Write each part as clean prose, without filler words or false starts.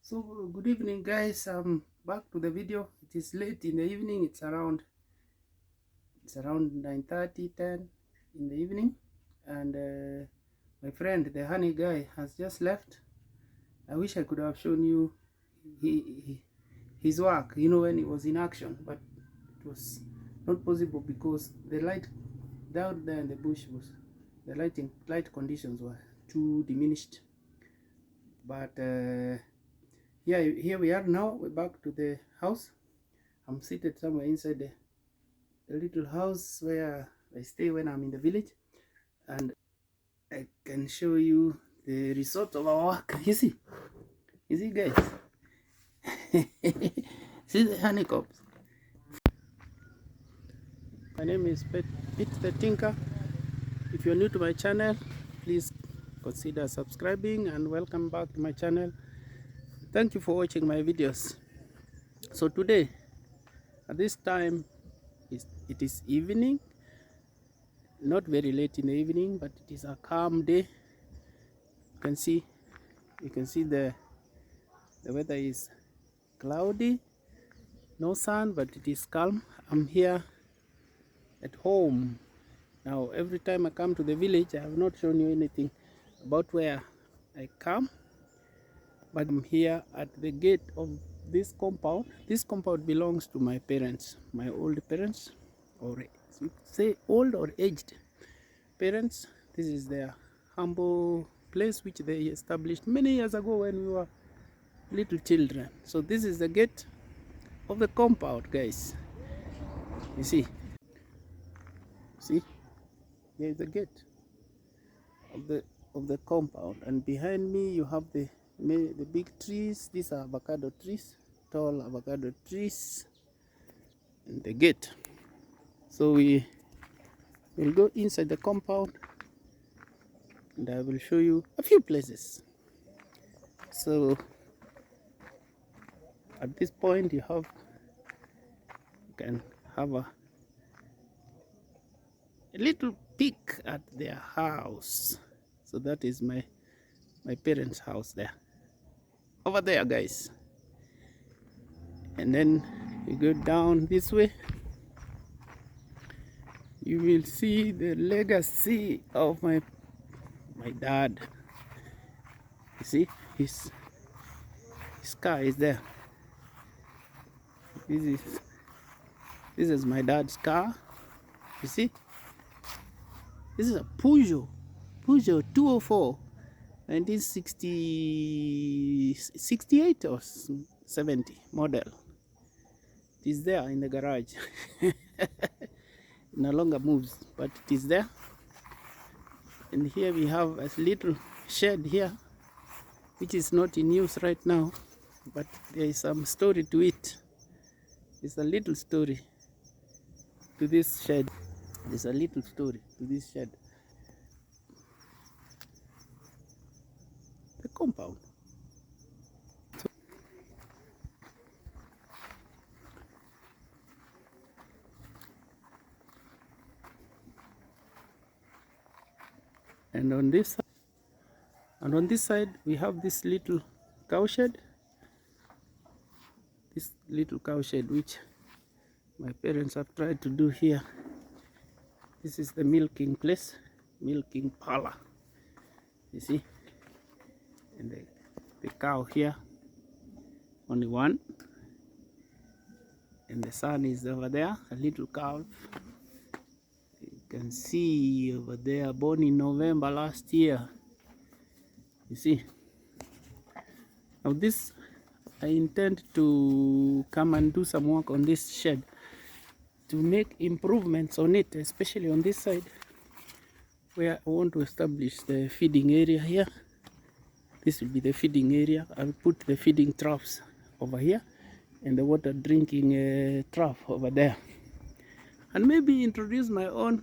So good evening guys, back to the video. It is late in the evening. It's around 9:30, 10 in the evening, and my friend the honey guy has just left. I wish I could have shown you his work, when he was in action, but it was not possible because the light down there in the bush was the light conditions were too diminished. But yeah, here we are now. We're back to the house. I'm seated somewhere inside the little house where I stay when I'm in the village, and I can show you the result of our work. You see guys? See the honeycombs. My name is Pete the Tinker. If you're new to my channel, please consider subscribing, and welcome back to my channel. Thank you for watching my videos. So today at this time it is evening, not very late in the evening, but it is a calm day. You can see the weather is cloudy, no sun, but it is calm. I'm here at home now. Every time I come to the village, I have not shown you anything about where I come, but I'm here at the gate of this compound. This compound belongs to my parents, my old parents, or you could say old or aged parents. This is their humble place which they established many years ago when we were little children. So this is the gate of the compound, guys. You see here is the gate of the compound, and behind me you have the big trees. These are avocado trees, tall avocado trees, and the gate. So we will go inside the compound and I will show you a few places. So at this point you can have a little peek at their house. So that is my parents' house there, over there, guys. And then you go down this way, you will see the legacy of my dad. You see his car is there. This is my dad's car. You see, this is a Peugeot 204 1968 or 70 model. It is there in the garage. It no longer moves, but it is there. And here we have a little shed here, which is not in use right now, but there is some story to it. It's a little story to this shed. There's a little story to this shed. The compound. And on this side we have this little cowshed. This little cowshed which my parents have tried to do here. This is the milking place, milking parlor. You see, and the cow here, only one, and the son is over there, a little calf. You can see over there, born in November last year. You see, now this, I intend to come and do some work on this shed to make improvements on it, especially on this side where I want to establish the feeding area here. This will be the feeding area. I'll put the feeding troughs over here and the water drinking trough over there, and maybe introduce my own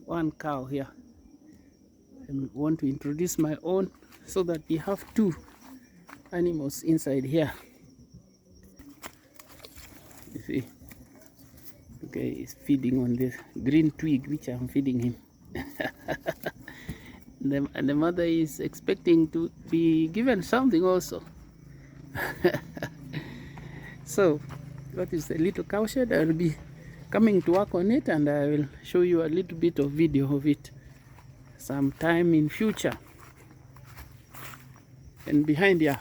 one cow here. I want to introduce my own so that we have two animals inside here. You see, okay, he's feeding on this green twig which I'm feeding him. And the mother is expecting to be given something also. So that is a little cow shed. I'll be coming to work on it, and I will show you a little bit of video of it sometime in future. And behind here,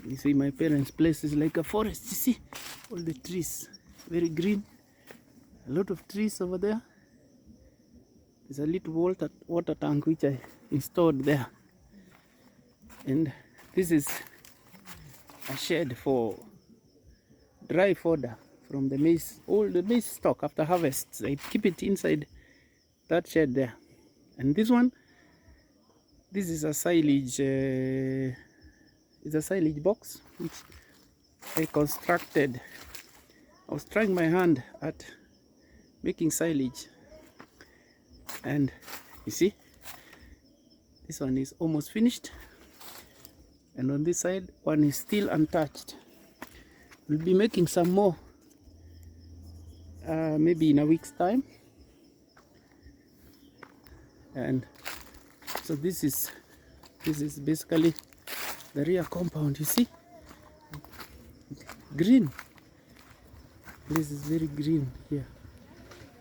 you see my parents' place is like a forest. You see all the trees, very green, a lot of trees over there. There's a little water tank which I installed there, and this is a shed for dry fodder from the maize, all the maize stock after harvest. I keep it inside that shed there. And this one, this is a silage, it's a silage box which I constructed. I was trying my hand at making silage, and you see this one is almost finished, and on this side one is still untouched. We'll be making some more maybe in a week's time. And so this is basically the rear compound. You see, green. This is very green here.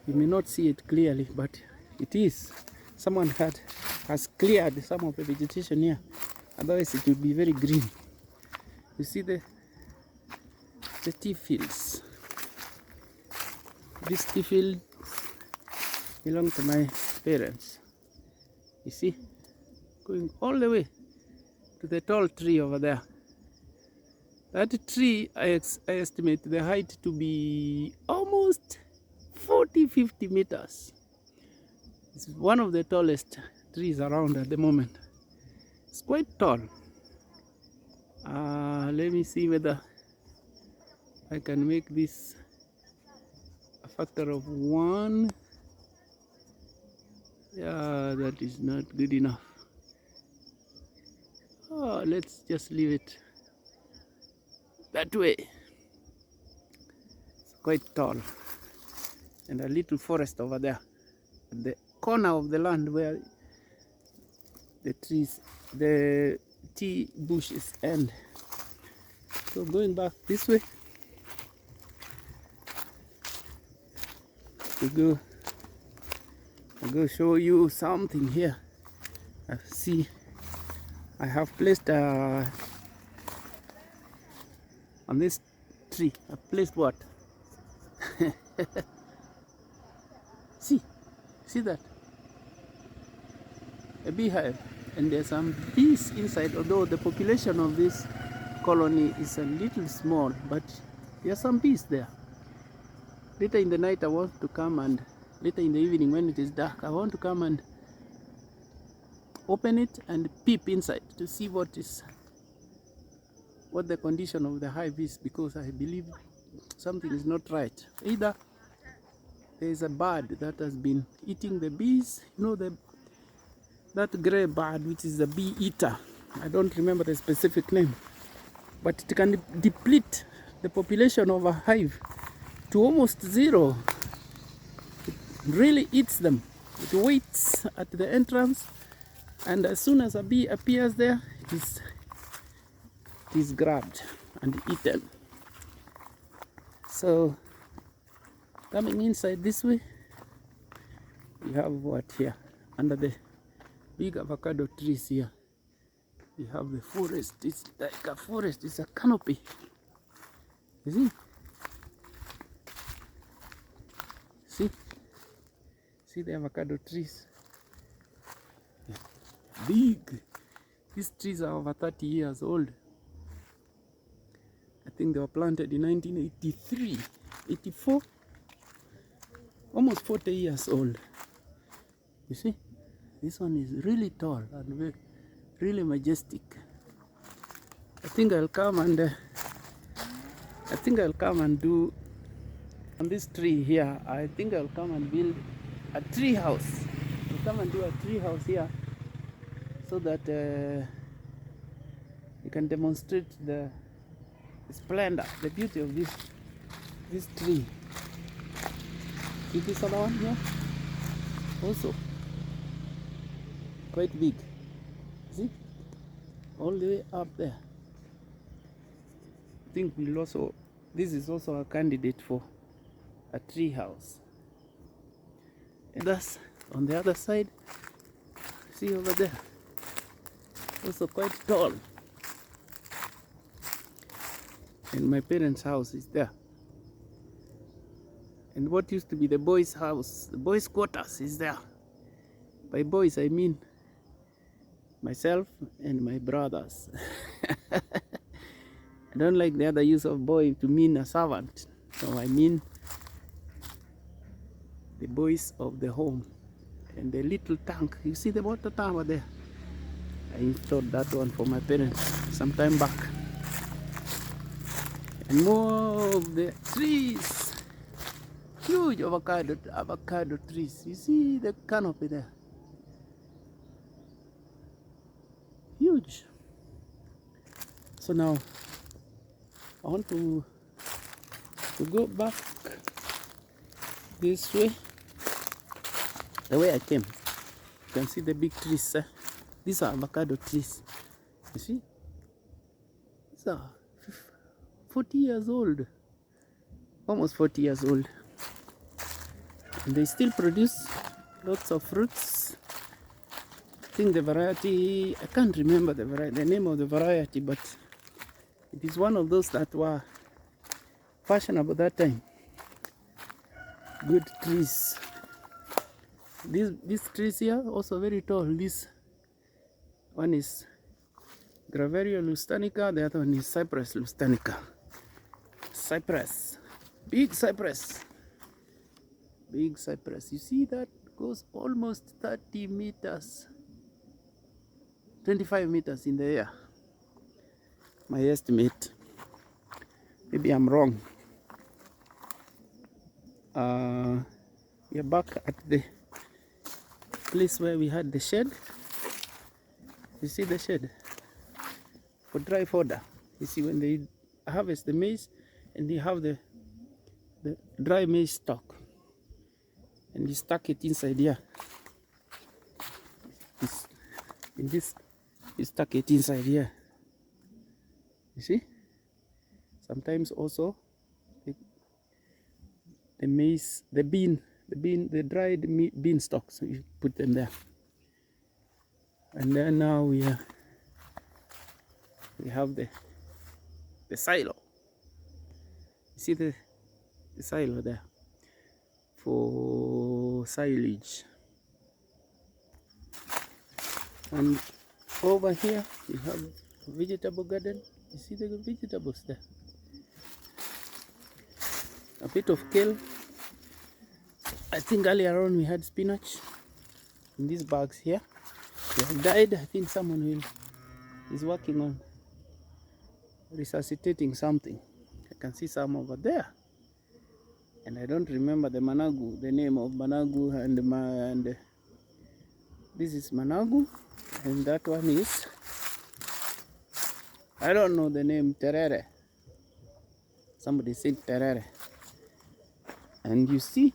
You may not see it clearly, but it is. Someone has cleared some of the vegetation here, otherwise it will be very green. You see the tea fields. These tea fields belong to my parents. You see, going all the way to the tall tree over there. That tree, I estimate the height to be almost 40-50 meters. It's one of the tallest trees around at the moment. It's quite tall. Let me see whether I can make this a factor of 1. Yeah, that is not good enough. Let's just leave it that way. It's quite tall. And a little forest over there at the corner of the land where the trees, the tea bushes end. So going back this way, I'll go show you something here. See, I have placed on this tree, I placed what? See that? A beehive, and there's some bees inside, although the population of this colony is a little small, but there are some bees there. Later in the night I want to come, and later in the evening when it is dark, I want to come and open it and peep inside to see what the condition of the hive is, because I believe something is not right. Either there is a bird that has been eating the bees, you know, that gray bird which is a bee eater. I don't remember the specific name, but it can deplete the population of a hive to almost zero. It really eats them. It waits at the entrance, and as soon as a bee appears there, it is grabbed and eaten. So coming inside this way, we have what here? Under the big avocado trees here, we have the forest. It's like a forest, it's a canopy. You see? See the avocado trees? Big. These trees are over 30 years old. I think they were planted in 1983, 84, almost 40 years old. You see, this one is really tall and really majestic. I think I'll come and do on this tree here. I think I'll come and build a tree house. I'll come and do a tree house here, so that you can demonstrate the splendor, the beauty of this tree. See this other one here? Also, quite big. See, all the way up there. I think we'll also, this is also a candidate for a tree house. And that's on the other side. See over there, also quite tall. And my parents' house is there. And what used to be the boys' house, the boys' quarters, is there. By boys, I mean myself and my brothers. I don't like the other use of boy to mean a servant. So I mean the boys of the home. And the little tank, you see the water tank over there? I installed that one for my parents some time back. And more of the trees, huge avocado trees. You see the canopy there? Huge. So now I want to go back this way, the way I came. You can see the big trees. These are avocado trees. You see? These are 40 years old, almost 40 years old. And they still produce lots of fruits. I think the variety, I can't remember the name of the variety, but it is one of those that were fashionable that time. Good trees. These trees here also very tall. This one is Graveria lustanica, the other one is Cypress lustanica. Cypress, big cypress, big cypress. You see that goes almost 30 meters, 25 meters in the air. My estimate. Maybe I'm wrong. We are back at the place where we had the shed. You see the shed for dry fodder. You see when they harvest the maize and they have the dry maize stalk and you stuck it inside here. You stuck it inside here. You see? Sometimes also the maize, the the dried bean stalks, you put them there. And then now we have the silo. You see the silo there for silage. And over here we have a vegetable garden. You see the vegetables there. A bit of kale. I think earlier on we had spinach in these bags here. They have died. I think someone is working on resuscitating something. I can see some over there. And I don't remember the managu, the name of managu, and this is managu, and that one is, I don't know the name, terere. Somebody said terere. And you see,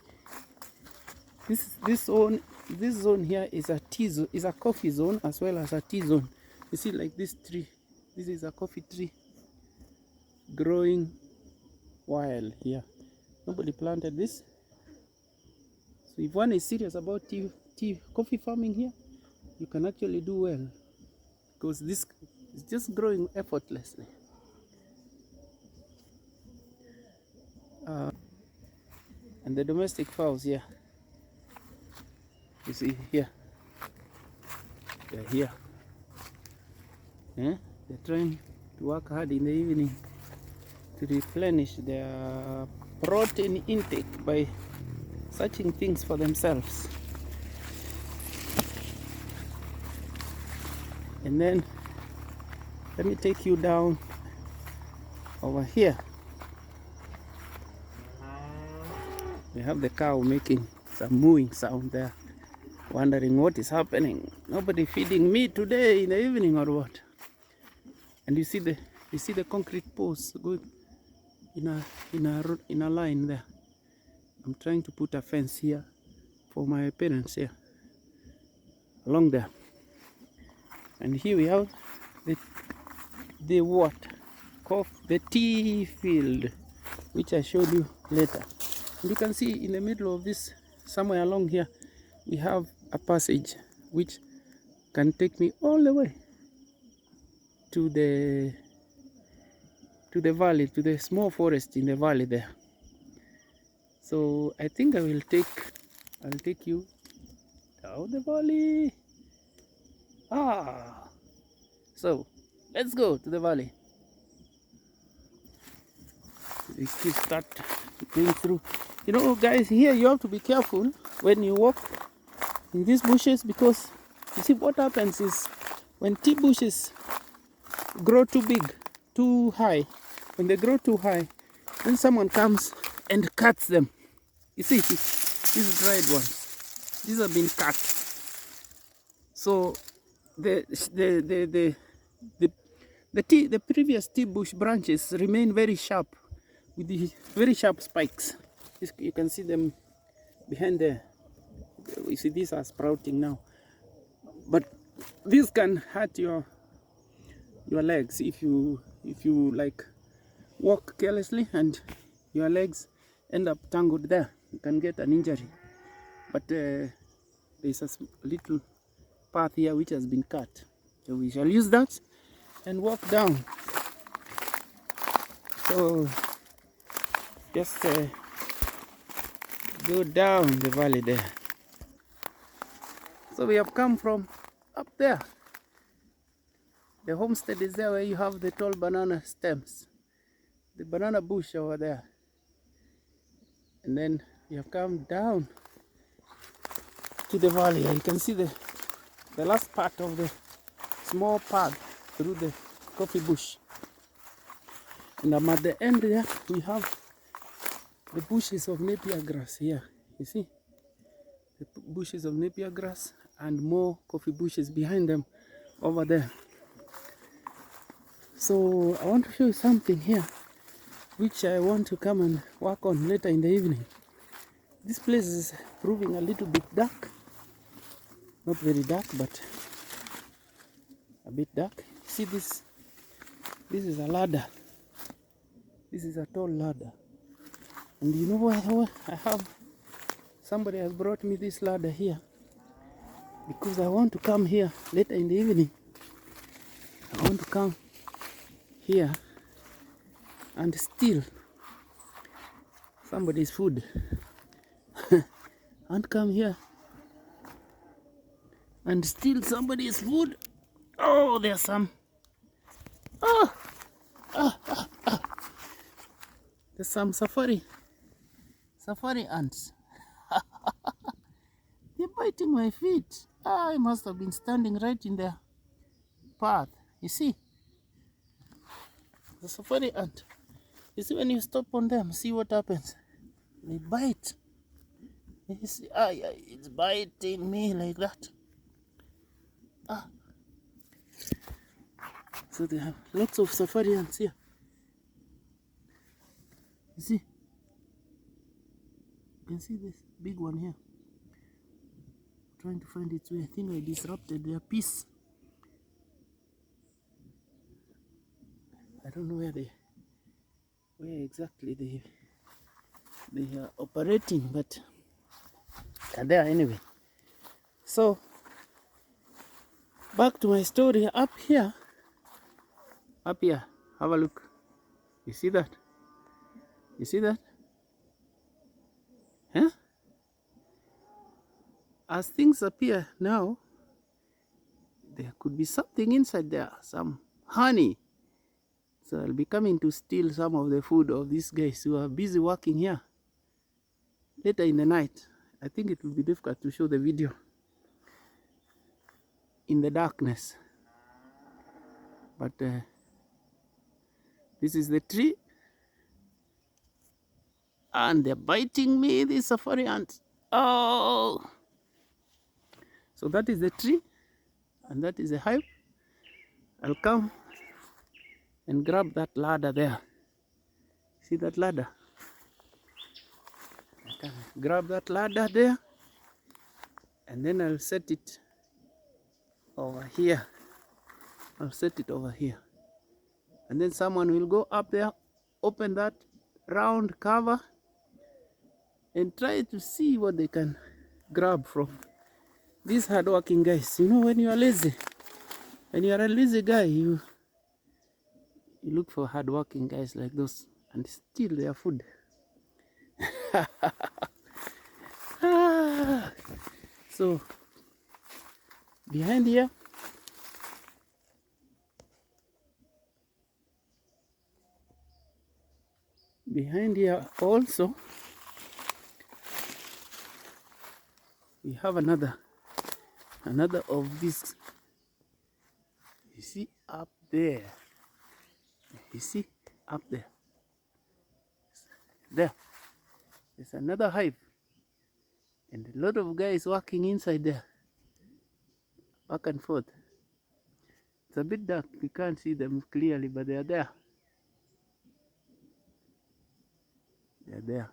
this zone here is a tea zone, is a coffee zone as well as a tea zone. You see, like this tree, this is a coffee tree growing wild here. Nobody planted this. So if one is serious about coffee farming here, you can actually do well, because this is just growing effortlessly. And the domestic fowls here, you see here, they're here. They're trying to work hard in the evening to replenish their protein intake by searching things for themselves. And then let me take you down over here. We have the cow making some mooing sound there, wondering what is happening. Nobody feeding me today in the evening or what? And you see the concrete posts going in a line there. I'm trying to put a fence here for my parents here along there. And here we have the what? The tea field, which I showed you later. And you can see in the middle of this, somewhere along here, we have a passage which can take me all the way to the valley, to the small forest in the valley there. So I think I'll take you down the valley. So let's go to the valley. We keep start going through. You know, guys, here you have to be careful when you walk in these bushes, because you see what happens is when tea bushes grow too big, too high, when they grow too high, then someone comes and cuts them. You see, these dried ones, these have been cut. So the previous tea bush branches remain very sharp, with the very sharp spikes. You can see them behind there. You see, these are sprouting now, but this can hurt your legs if you like walk carelessly and your legs end up tangled there. You can get an injury. But there's a little path here which has been cut, so we shall use that and walk down. So just go down the valley there. So we have come from up there. The homestead is there, where you have the tall banana stems, the banana bush over there. And then you have come down to the valley. You can see the last part of the small path through the coffee bush. And at the end there, we have the bushes of napier grass here. You see? The bushes of napier grass and more coffee bushes behind them over there. So I want to show you something here which I want to come and work on later in the evening. This place is proving a little bit dark. Not very dark, but a bit dark. See this? This is a ladder. This is a tall ladder. And you know what? Somebody has brought me this ladder here because I want to come here later in the evening. I want to come here and steal somebody's food. And come here and steal somebody's food. Oh, there's some. There's some safari ants. They're biting my feet. I must have been standing right in their path. You see, the safari ant. You see, when you stop on them, see what happens. They bite. You see, it's biting me like that. So they have lots of safari ants here. You see? You can see this big one here. Trying to find its way. I think I disrupted their peace. I don't know where exactly they are operating, but they're there anyway. So back to my story. Up here, have a look. You see that? You see that? Huh? As things appear now, there could be something inside there, some honey. So I'll be coming to steal some of the food of these guys who are busy working here later in the night. I think it will be difficult to show the video in the darkness. But this is the tree. And they're biting me, these safari ants. Oh! So that is the tree. And that is the hive. I'll come and grab that ladder there. See that ladder? I can grab that ladder there. And then I'll set it over here. I'll set it over here, and then someone will go up there, open that round cover, and try to see what they can grab from these hardworking guys. You know, when you are lazy, when you are a lazy guy, you look for hardworking guys like those and steal their food. So behind here, also we have another of these. You see up there, you see up there, there's another hive, and a lot of guys working inside there, back and forth. It's a bit dark, you can't see them clearly, but they are there. They're there.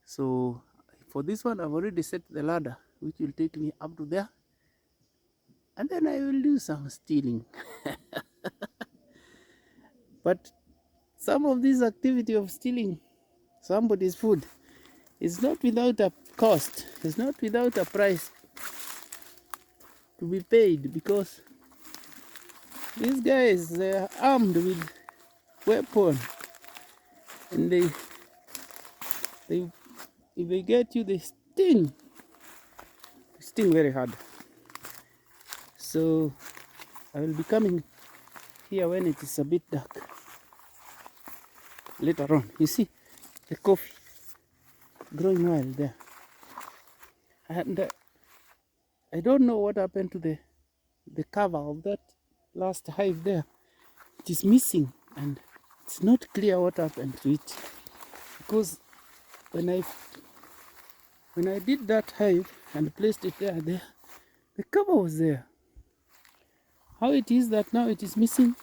So for this one, I've already set the ladder, which will take me up to there, and then I will do some stealing. But some of this activity of stealing somebody's food is not without a cost. It's not without a price to be paid, because these guys, they are armed with weapons, and if they get you, they sting very hard. So I will be coming here when it is a bit dark later on. You see the coffee growing wild there, and I don't know what happened to the cover of that last hive there. It is missing, and it's not clear what happened to it, because when I did that hive and placed it there, the cover was there. How it is that now it is missing,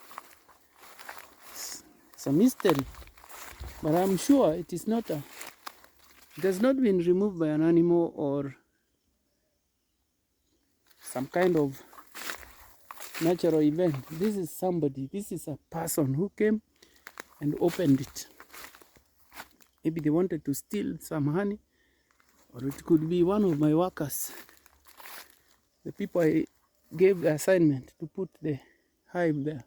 it's a mystery. But I'm sure it is not it has not been removed by an animal or some kind of natural event. This is somebody, this is a person who came and opened it. Maybe they wanted to steal some honey, or it could be one of my workers, the people I gave the assignment to put the hive there,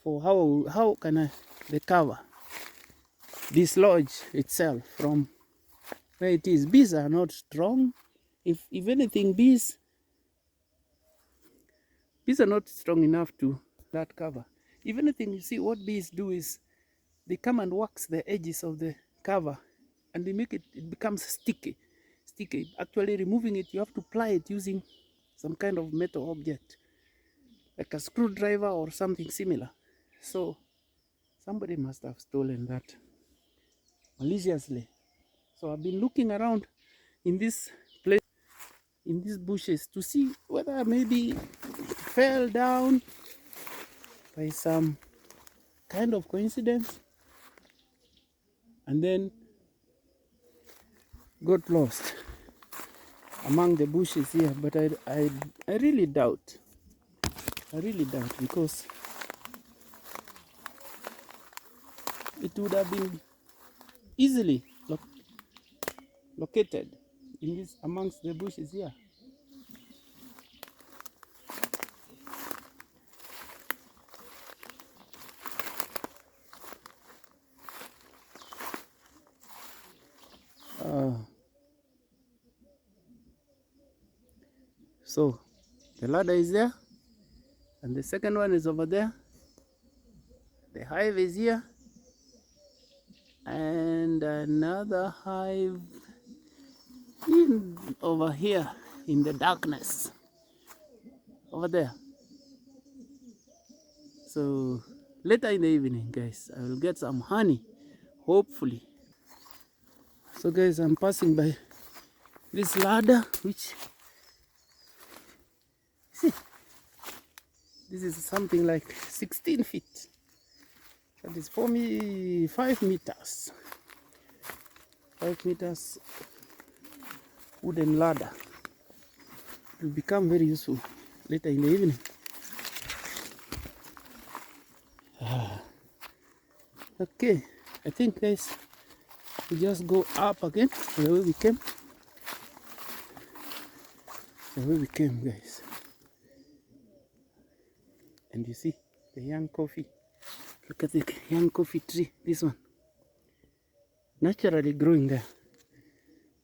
for how can the cover dislodge itself from where it is. Bees are not strong. If anything, bees are not strong enough to that cover. If anything, you see what bees do is they come and wax the edges of the cover, and they make it becomes sticky. Actually removing it, you have to ply it using some kind of metal object like a screwdriver or something similar. So somebody must have stolen that maliciously. So I've been looking around in this place, in these bushes, to see whether maybe it fell down by some kind of coincidence and then got lost among the bushes here. But I really doubt. Because it would have been easily located in this amongst the bushes here. So the ladder is there, and the second one is over there. The hive is here, and another hive over here in the darkness over there. So later in the evening, guys, I will get some honey, hopefully. So guys, I'm passing by this ladder, which, see, this is something like 16 feet. That is 5 meters. 5 meters wooden ladder. It will become very useful later in the evening Okay, I think guys, we just go up again the way we came. The way we came, guys. And you see the young coffee. Look at the young coffee tree. This one, naturally growing there.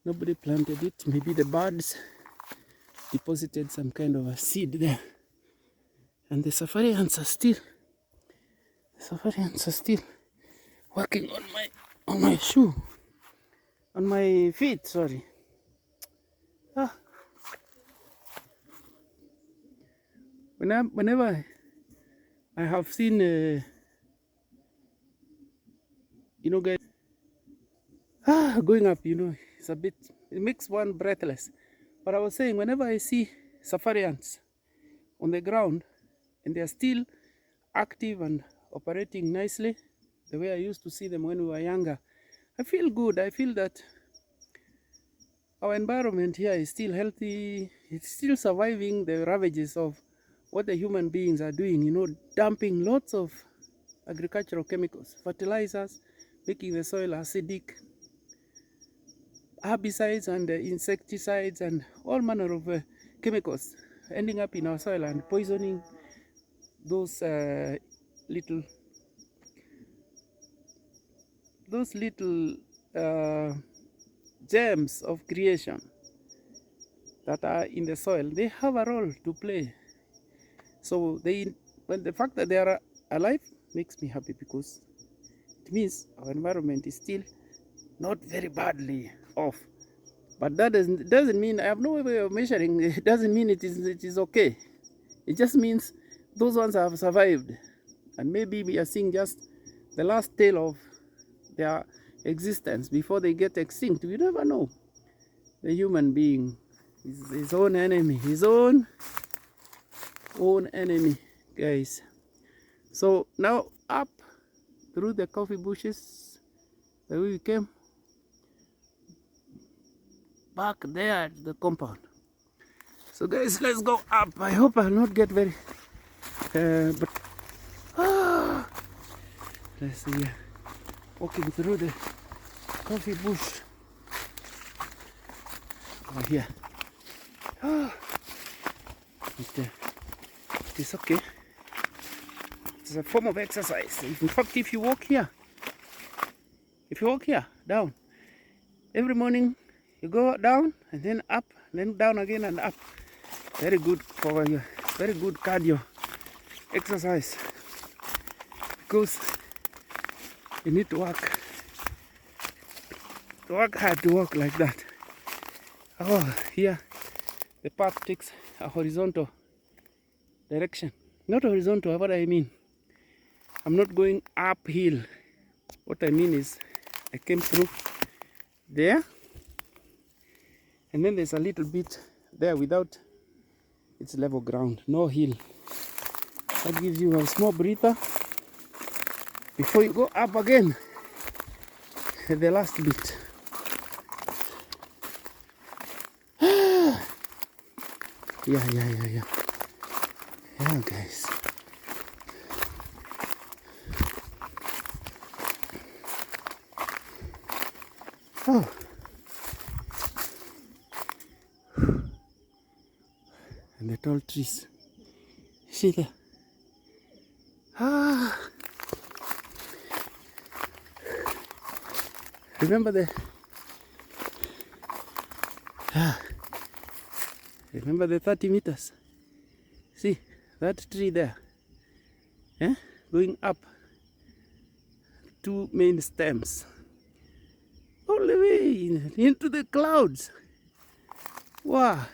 Nobody planted it. Maybe the birds deposited some kind of a seed there. And the safari ants are still working on my shoe, on my feet. Sorry. Whenever I have seen, guys, going up, it's a bit, it makes one breathless. But I was saying, whenever I see safari ants on the ground and they are still active and operating nicely, the way I used to see them when we were younger, I feel good. I feel that our environment here is still healthy. It's still surviving the ravages of what the human beings are doing, dumping lots of agricultural chemicals, fertilizers, making the soil acidic, herbicides and insecticides and all manner of chemicals ending up in our soil and poisoning those little gems of creation that are in the soil. They have a role to play. So when the fact that they are alive makes me happy, because it means our environment is still not very badly off. But that doesn't mean, I have no way of measuring. It doesn't mean it is okay. It just means those ones have survived, and maybe we are seeing just the last tail of their existence before they get extinct. We never know. The human being is his own enemy, his own enemy, guys. So now up through the coffee bushes, the way we came, back there at the compound. So guys, let's go up. I hope I'll not get very but let's see, walking through the coffee bush over here. It's okay. It's a form of exercise. In fact, if you walk here down every morning, you go down and then up, then down again and up. Very good for you. Very good cardio exercise, because you need to work hard to walk like that. Oh, here the path takes a horizontal direction. Not horizontal, what I mean, I'm not going uphill. What I mean is, I came through there, and then there's a little bit there without its level ground, no hill. That gives you a small breather before you go up again at the last bit. Yeah, guys. Oh. And the tall trees. See there? Remember the 30 meters? See that tree there? Going up, two main stems all the way into the clouds. Wow!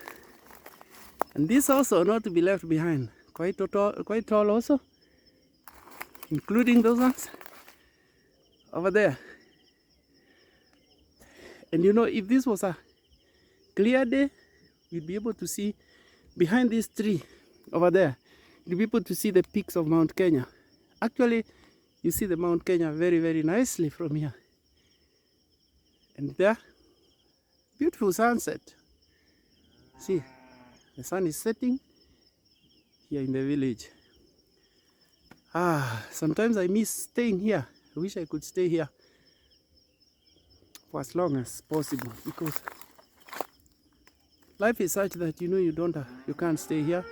And this also not to be left behind. Quite tall also, including those ones over there. And if this was a clear day, you'd be able to see behind this tree over there. You'd be able to see the peaks of Mount Kenya. Actually, you see the Mount Kenya very, very nicely from here. And there, beautiful sunset. See, the sun is setting here in the village. Sometimes I miss staying here. I wish I could stay here for as long as possible, because life is such that you can't stay here.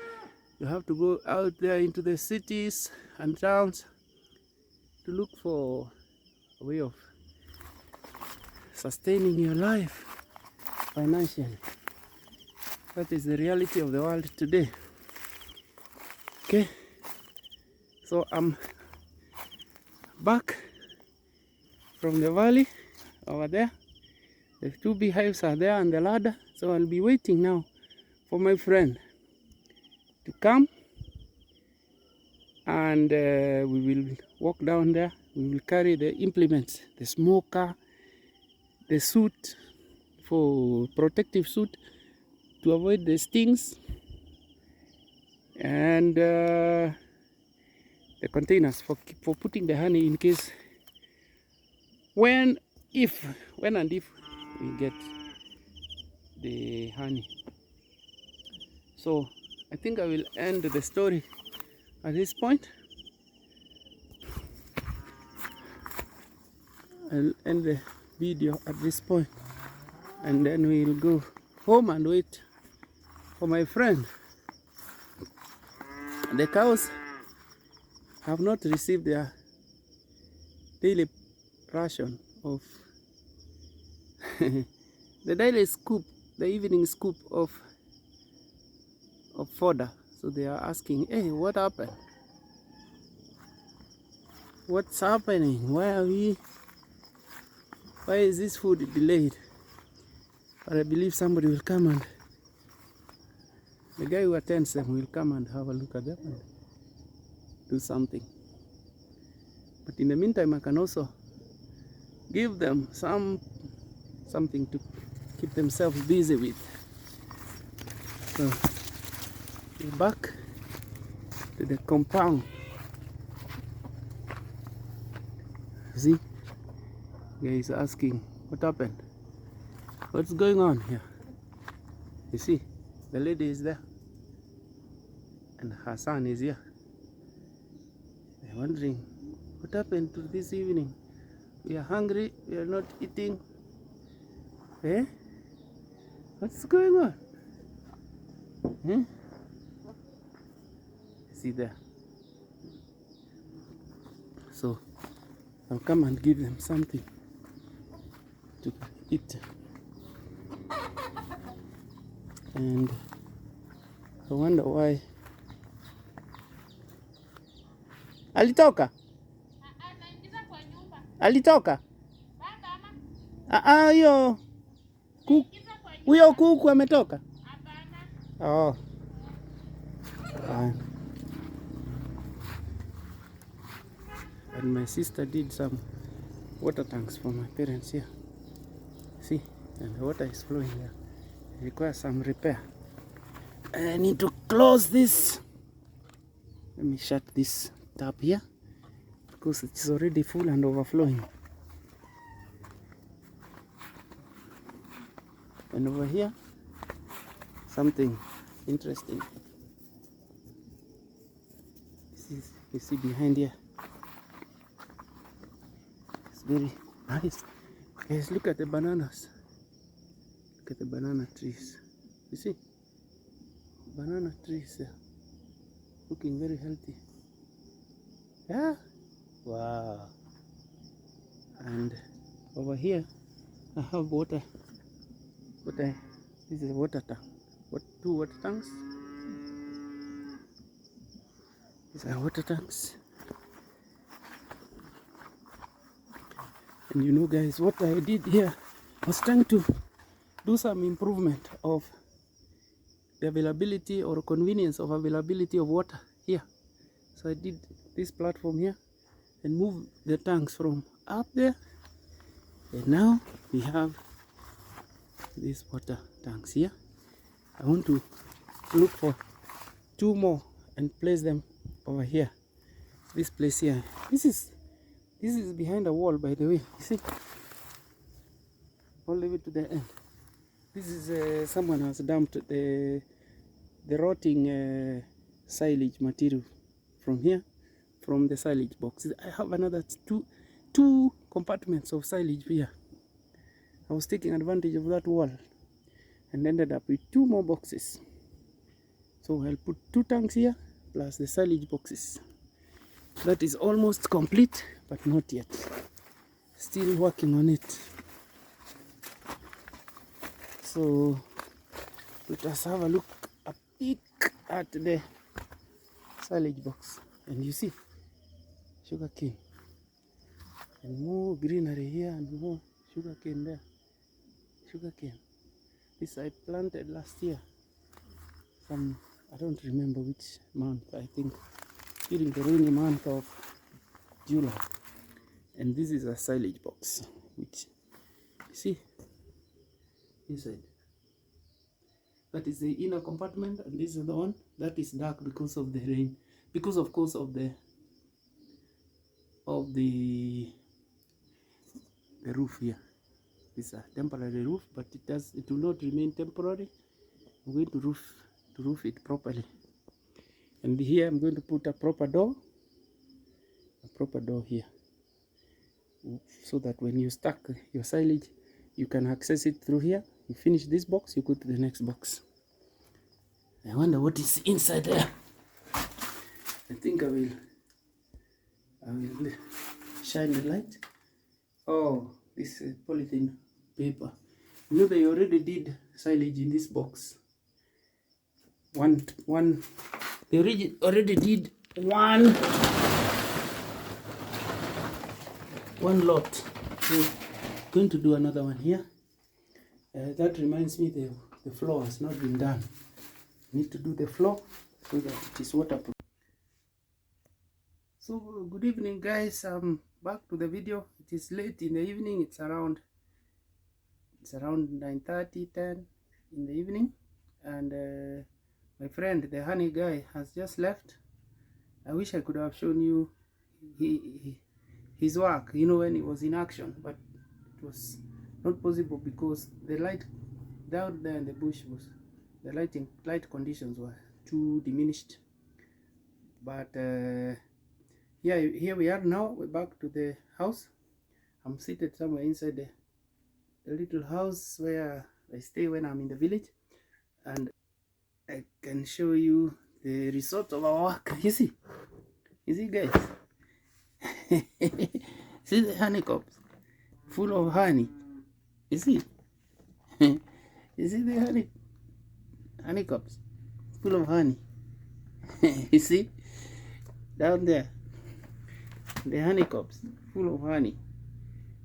You have to go out there into the cities and towns to look for a way of sustaining your life financially. That is the reality of the world today. Okay, so I'm back from the valley over there. The 2 beehives are there on the ladder, so I'll be waiting now for my friend to come, and we will walk down there. We will carry the implements, the smoker, the suit, for protective suit to avoid the stings, and the containers for putting the honey in case when and if we get the honey. So I think I will end the story at this point. I'll end the video at this point, and then we'll go home and wait for my friend. The cows have not received their daily ration of the daily scoop, the evening scoop of fodder. So they are asking, hey, what happened? What's happening? Why is this food delayed? But I believe somebody will come, and the guy who attends them will come and have a look at them and do something. But in the meantime, I can also give them something to keep themselves busy with. So we're back to the compound. See, guy is asking, what happened? What's going on here? You see, the lady is there, and her son is here. They're wondering, what happened to this evening? We are hungry, we are not eating. Eh? What's going on? Eh? See there. So I'll come and give them something to eat. And I wonder why. Alitoka? Alitoka? Hiyo huyo kuku ametoka? Oh. And my sister did some water tanks for my parents here. See, and the water is flowing here. It requires some repair. I need to close this. Let me shut this tap here, because it is already full and overflowing. And over here, something interesting. You see behind here. It's very nice. Guys, look at the bananas. Look at the banana trees. You see? Banana trees there. Looking very healthy. Yeah? Wow. And over here, I have water. This is a water tank. Two water tanks. These are water tanks. And you know, guys, what I did here was trying to do some improvement of the availability or convenience of availability of water here. So I did this platform here and moved the tanks from up there, and now we have these water tanks here. I want to look for 2 more and place them over here. This place here. This is behind a wall, by the way. You see, all the way to the end. This is someone has dumped the rotting silage material from here from the silage box. I have another two compartments of silage here. I was taking advantage of that wall and ended up with 2 more boxes. So I'll put 2 tanks here plus the silage boxes. That is almost complete, but not yet. Still working on it. So let us have a peek at the silage box, and you see sugar cane and more greenery here and more sugar cane there. Sugar cane. This I planted last year. I don't remember which month. I think during the rainy month of July. And this is a silage box, which you see inside. That is the inner compartment, and this is the one that is dark because of the rain, because of course of the roof here. It's a temporary roof, but it will not remain temporary. I'm going to roof it properly. And here I'm going to put a proper door here, so that when you stack your silage, you can access it through here. You finish this box, you go to the next box. I wonder what is inside there. I think I will shine the light. Oh, this polythene paper. You know, they already did silage in this box. They already did one lot. So going to do another one here. That reminds me, the floor has not been done. Need to do the floor so that it is waterproof. So good evening, guys. I'm back to the video. It is late in the evening. It's around 9:30, 10 in the evening, and my friend, the honey guy, has just left. I wish I could have shown you his work, you know, when he was in action, but it was not possible because the light down there in the bush the light conditions were too diminished. But yeah, here we are now. We're back to the house. I'm seated somewhere inside the little house where I stay when I'm in the village, and I can show you the result of our work. You see guys? See the honeycombs full of honey. You see? You see the honeycombs full of honey. You see? Down there, the honeycombs full of honey.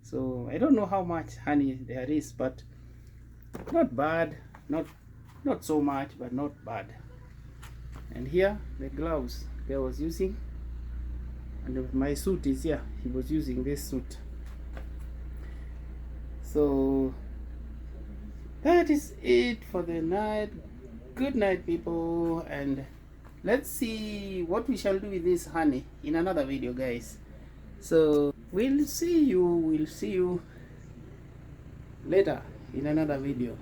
So I don't know how much honey there is, but not bad. Not so much, but not bad. And here the gloves I was using, and my suit is here. He was using this suit. So that is it for the night. Good night, people, and let's see what we shall do with this honey in another video, guys. So we'll see you later in another video,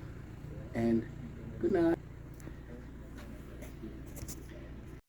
and good night.